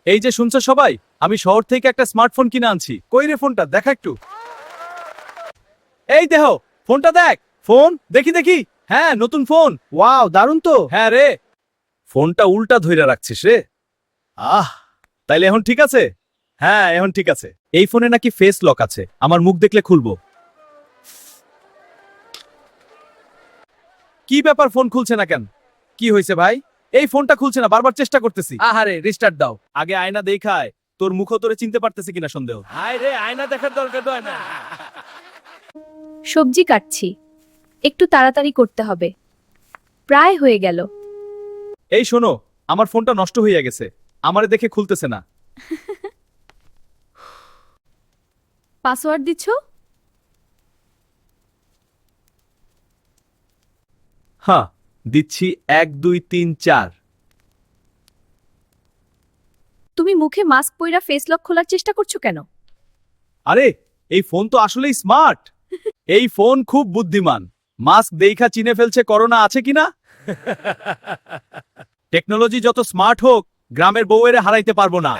এই যে শুনছো সবাই, আমি শহর থেকে একটা স্মার্টফোন কিনে আনছি। কই রে ফোনটা, দেখা একটু। এই দেহ, ফোনটা দেখ। ফোন দেখি দেখি। হ্যাঁ, নতুন ফোন। ওয়াও, দারুণ তো। হ্যাঁ রে, ফোনটা উল্টা ধইরা রাখছিস রে। তাইলে এখন ঠিক আছে? হ্যাঁ, এখন ঠিক আছে। এই ফোনে নাকি ফেস লক আছে, আমার মুখ দেখলে খুলবো। কি ব্যাপার, ফোন খুলছে না কেন? কি হয়েছে ভাই? এই ফোনটা খুলছে না, বারবার চেষ্টা করতেছি। আহারে, রিস্টার্ট দাও। আগে আয়না দেখায়, তোর মুখও তোরে চিনতে পারতেছে কিনা সন্দেহ। হায় রে, আয়না দেখার দরকার হয় না। সবজি কাটছি, একটু তাড়াতাড়ি করতে হবে, প্রায় হয়ে গেল। এই শোনো, আমার ফোনটা নষ্ট হইয়া গেছে, আমারে দেখে খুলতেছে না। পাসওয়ার্ড দিচ্ছ? হ্যাঁ, দিচ্ছি 1 2 3 4। তুমি মুখে মাস্ক পইরা ফেস লক খোলার চেষ্টা করছো কেন? আরে, এই ফোন তো আসলেই স্মার্ট। এই ফোন খুব বুদ্ধিমান। মাস্ক দেইখা চিনে ফেলছে করোনা আছে কিনা। টেকনোলজি যত স্মার্ট হোক, গ্রামের বউয়েরে হারাইতে পারবো না।